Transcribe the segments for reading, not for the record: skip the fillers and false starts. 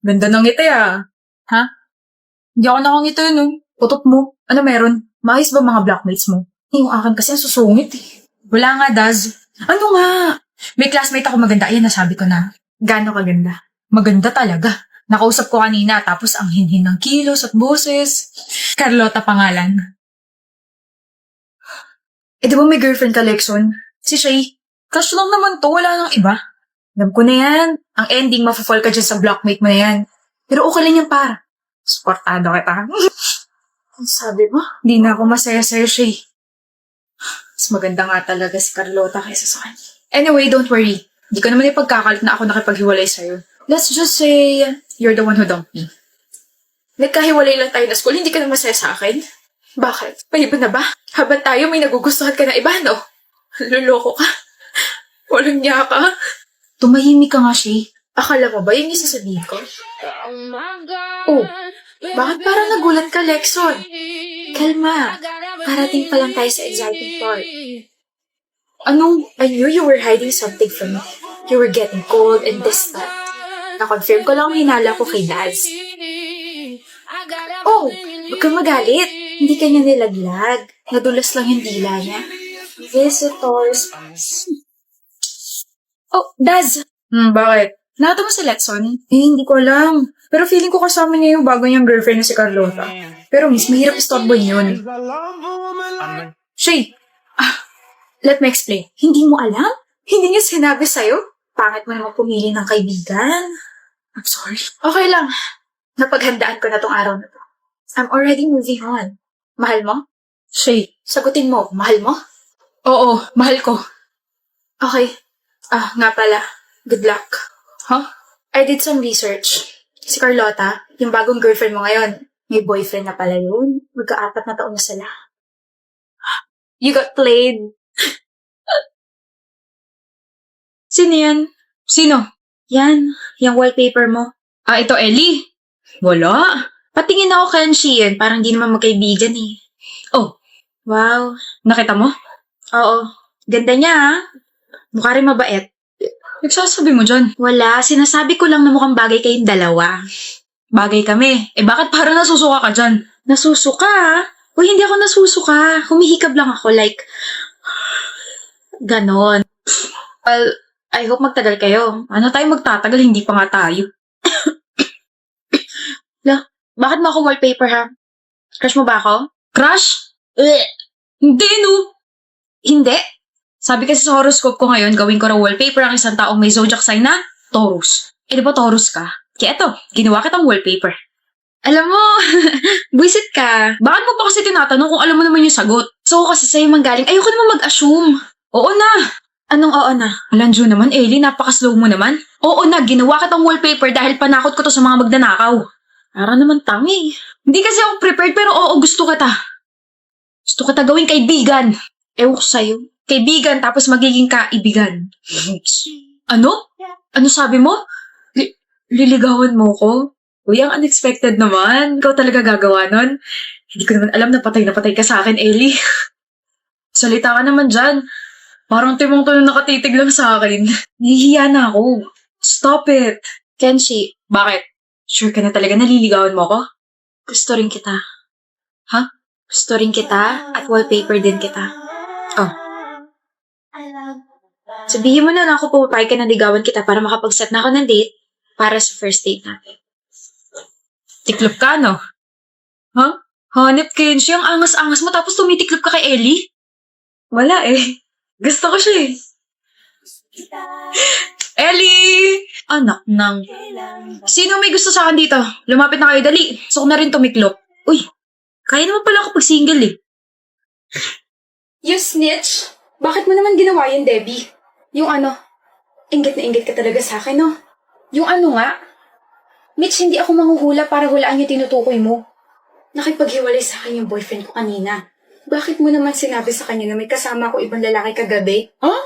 Ganda ng ngiti ah. Ha? Hindi ako nakangiti no. Putot mo. Ano meron? Maayos ba mga blackmates mo? Yung akin kasi ang susungit eh. Wala nga, Daz. Ano nga? May classmate ako maganda. Ayan, nasabi ko na. Gaano kaganda? Maganda talaga. Nakausap ko kanina tapos ang hinhin ng kilos at boses. Carlota pangalan. Eh di ba may girlfriend ka, Lexon? Si Shay. Crush lang naman to. Wala nang iba. Alam ko na yan. Ang ending, mafafall ka dyan sa blockmate mo na yan. Pero okay lang yan, para. Supportado kita. Ang sabi mo, di na ako masaya sa'yo, Shay. Mas maganda nga talaga si Carlota kaysa sa kanya. Anyway, don't worry. Di ko naman ipagkakalit na ako nakipaghiwalay sa'yo. Let's just say, you're the one who dumped me. Nagkahiwalay lang tayo na school, hindi ka na masaya sa akin? Bakit? May iba na ba? Habang tayo may nagugustuhan ka na iba, no? Luloko ka. Walang niya ka. Tumahimik ka nga, Shay. Akala mo ba yung isasabihin ko? Oh, bakit parang nagulat ka, Lexon? Kalma. Parating pa lang tayo sa exciting part. Anong? I knew you were hiding something from me. You were getting cold and distant. Na-confirm ko lang ang hinala ko kay Daz. Oh, huwag kang magalit. Hindi ka niya nilaglag. Nadulas lang yung dila niya. Visitors. Oh, Daz. Bakit? Nakita mo si Letson? Eh, hindi ko alam. Pero feeling ko kasama niya yung bago niyang girlfriend na si Carlota. Pero miss, mahirap istorboy yun. Shay, let me explain. Hindi mo alam? Hindi niya sinabi sa'yo? Pangit mo naman pumili ng kaibigan. I'm sorry. Okay lang. Napaghandaan ko na tong araw na to. I'm already moving on. Mahal mo? Shay, sagutin mo. Mahal mo? Oo, mahal ko. Okay. Nga pala. Good luck. Huh? I did some research. Si Carlota, yung bagong girlfriend mo ngayon, may boyfriend na pala yun. Magka-4 na taon na sila. You got played. Sino yan? Sino? Yan, yung wallpaper mo. Ito Ellie. Wala. Patingin ako kay Sheehan, parang di naman magkaibigan eh. Oh, wow. Nakita mo? Oo. Ganda niya ha. Mukha rin mabait. Nagsasabi mo dyan? Wala, sinasabi ko lang na mukhang bagay kayong dalawa. Bagay kami. Eh bakit parang nasusuka ka dyan? Nasusuka ha? Uy, hindi ako nasusuka. Humihikab lang ako like... Ganon. Well, I hope magtagal kayo. Ano tayo magtatagal? Hindi pa nga tayo. Bakit mo ako wallpaper ha? Crush mo ba ako? Crush? Hindi no. Hindi? Sabi kasi sa horoscope ko ngayon, gawin ko raw wallpaper ang isang taong may zodiac sign na Taurus. Eh di ba Taurus ka? Kaya eto, ginawa kitang wallpaper. Alam mo, buisit ka. Bakit mo pa kasi tinatanong kung alam mo naman yung sagot? So kasi sa'yo manggaling, ayoko naman mag-assume. Oo na. Anong oo na? Alanjo naman, Ellie, napaka-slow mo naman. Oo na, ginawa kitang wallpaper dahil panakot ko to sa mga magnanakaw. Para naman tangi. Hindi kasi ako prepared pero oo, gusto kita. Gusto kita gawing kaibigan. Ewan ko sa'yo. Kaibigan tapos magiging kaibigan. Ano? Ano sabi mo? Liligawan mo ko? Uy, ang unexpected naman. Ikaw talaga gagawa nun? Hindi ko naman alam na patay ka sa akin, Ellie. Salita ka naman dyan. Parang timong to na nakatitig lang sa akin. Nahihiya na ako. Stop it. Kenshi, bakit? Sure ka na talaga naliligawan mo ko? Gusto rin kita. Ha? Gusto rin kita at wallpaper din kita. Oh. Sabihin mo na ako pumapayag ka na ligawan kita para makapag-set na ako ng date para sa first date natin. Tiklop ka, no? Huh? Hanep, Kenshi, ang angas-angas mo tapos tumitiklop ka kay Ellie? Wala eh. Gusto ko siya eh. Ellie! Anak ng... Sino may gusto sa akin dito? Lumapit na kayo, dali. Gusto ko na rin tumiklop. Uy, kaya naman pala ako pag single eh. You snitch? Bakit mo naman ginawa yun, Debbie? Yung ano, inggit na inggit ka talaga sa akin, no? Yung ano nga? Mitch, hindi ako manghuhula para hulaan yung tinutukoy mo. Nakipaghiwalay sa akin yung boyfriend ko kanina. Bakit mo naman sinabi sa kanya na may kasama ko ibang lalaki kagabi? Huh?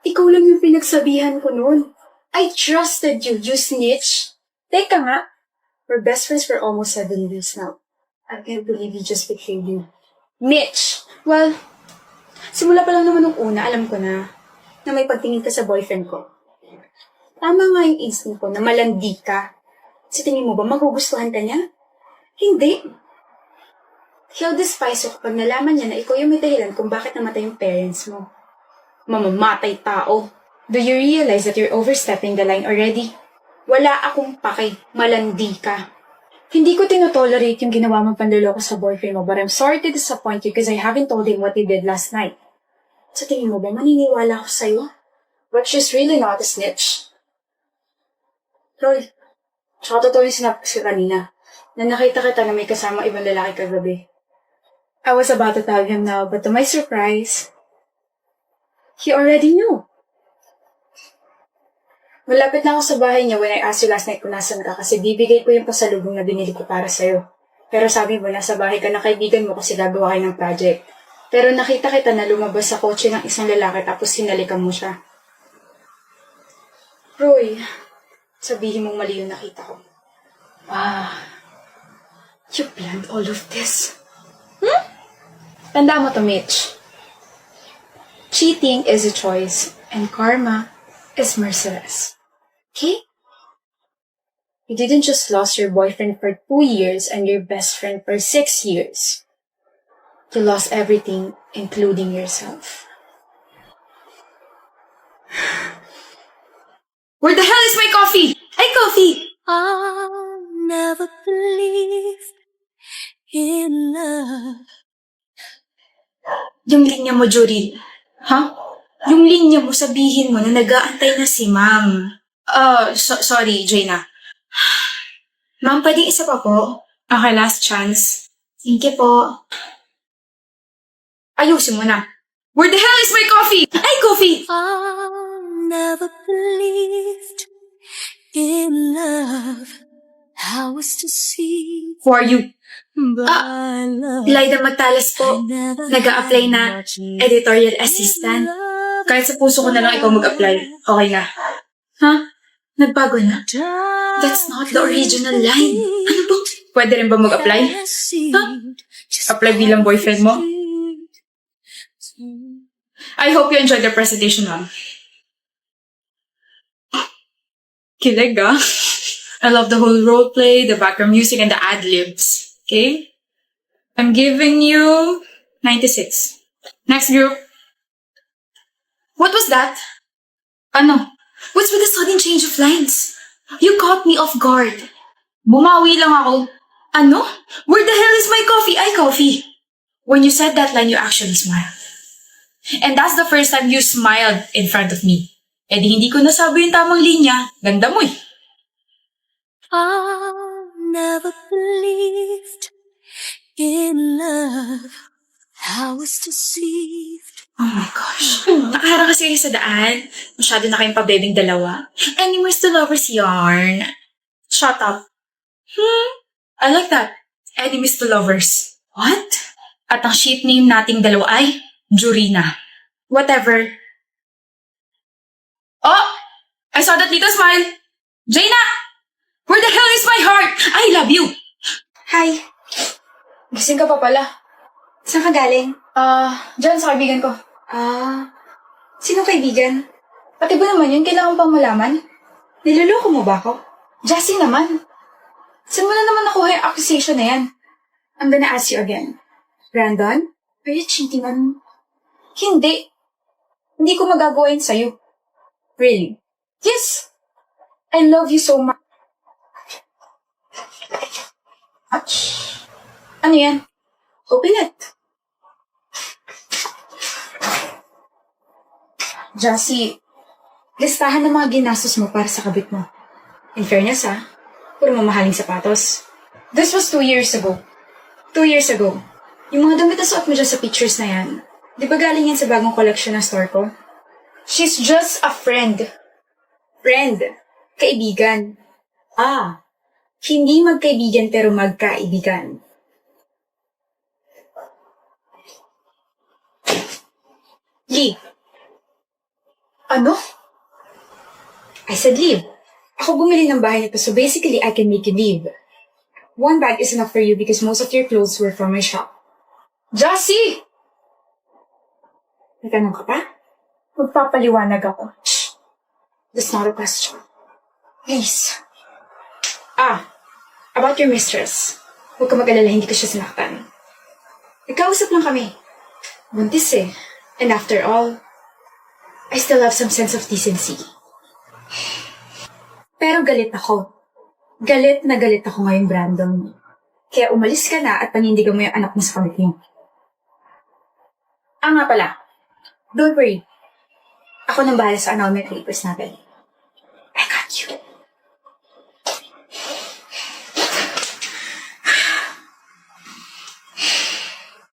Ikaw lang yung pinagsabihan ko noon. I trusted you, you snitch. Teka nga. We're best friends for almost 7 years now. I can't believe you just betrayed you. Mitch! Well, simula pa lang naman nung una, alam ko na may pagtingin ka sa boyfriend ko. Tama nga yung instinct ko na malandi ka. Sa tingin mo ba magugustuhan ka niya? Hindi. He'll despise you kapag nalaman niya na ikaw yung may dahilan kung bakit namatay yung parents mo. Mamamatay tao. Do you realize that you're overstepping the line already? Wala akong pake. Malandi ka. Hindi ko tinotolerate yung ginawa mong panluloko sa boyfriend mo, but I'm sorry to disappoint you because I haven't told him what he did last night. Sa tingin mo ba maniniwala ako sa'yo? But she's really not a snitch. Lol, tsaka totoo yung sinabi ko kanina, na nakita kita na may kasama ibang lalaki kagabi. I was about to tell him now, but to my surprise, he already knew. Malapit na ako sa bahay niya when I asked you last night kung nasan ka kasi bibigay ko yung pasalubong na binili ko para sa'yo. Pero sabi mo, nasa bahay ka ng kaibigan mo kasi gagawa kayo ng project. Pero nakita kita na lumabas sa kotse ng isang lalaki tapos hinalikan mo siya. Roy, sabihin mong mali yung nakita ko. You planned all of this. Tanda mo to, Mitch. Cheating is a choice, and karma is merciless. Okay? You didn't just lose your boyfriend for 2 years and your best friend for 6 years. You lost everything, including yourself. Where the hell is my coffee? Ay, coffee! I'll never believe in love. Yung linya mo, Jory. Yung linya mo, sabihin mo na nag-aantay na si Ma'am. Sorry, Jaina. Ma'am, pwedeng isa pa po? Okay, last chance. Thank you po. Ayusin mo na. Where the hell is my coffee? Ay, coffee! I'll never believed in love. I was deceived Who are you? by love. Lyda Magtalas po. Nag-a-apply na editorial assistant. Kahit sa puso ko na lang ikaw mag-apply. Okay na. Nagbago na? That's not the original line. Ano ba? Pwede rin ba mag-apply? Apply bilang boyfriend mo? I hope you enjoyed the presentation, ma'am. Kilig, ah. I love the whole role play, the background music, and the ad-libs. Okay? I'm giving you 96. Next group. What was that? Ano? What's with the sudden change of lines? You caught me off guard. Bumawi lang ako. Ano? Where the hell is my coffee? Ay, coffee. When you said that line, you actually smiled. And that's the first time you smiled in front of me. Eh di hindi ko nasabi yung tamang linya. Ganda mo eh. I never believed in love. I was deceived. Oh my gosh. Nakaharang kasi kayo sa daan. Masyado na kayong pabebing dalawa. Enemies to lovers yarn. Shut up. I like that. Enemies to lovers. What? At ang ship name nating dalawa ay Jurina. Whatever. Oh! I saw that little smile. Jaina! Where the hell is my heart? I love you! Hi. Gising ka pa pala. Saan ka galing? Diyan sa kaibigan ko. Sino kaibigan? Pati ba naman yun? Kailangan pang malaman? Niloloko mo ba ako? Jassy naman. Saan mo na naman nakuha yung accusation na yan? I'm gonna ask you again. Brandon? Are you cheating on me? Hindi. Hindi ko magagawa yun sa'yo. Really? Yes! I love you so much. Ano yan? Open it. Jassy, listahan ng mga ginastos mo para sa kabit mo. In fairness, puro mamahaling sapatos. This was 2 years ago. 2 years ago. Yung mga damit na suot mo dyan sa pictures na yan, di ba galing yan sa bagong collection ng store ko? She's just a friend. Friend. Kaibigan. Hindi magkaibigan pero magkaibigan. Leave. Ano? I said leave. Ako bumili ng bahay nito, so basically I can make you leave. 1 bag is enough for you because most of your clothes were from my shop. Jassy! Natanong ka pa? Magpapaliwanag ako. Shh. That's not a question. Please. About your mistress. Huwag ka mag-alala, hindi ko siya sinaktan. Nagkausap lang kami. Buntis eh. And after all, I still have some sense of decency. Pero galit ako. Galit na galit ako ngayon, Brandon. Kaya umalis ka na at panindigan mo yung anak mo sa committee. Nga pala. Don't worry. Ako nang bahala sa annulment papers natin. I got you.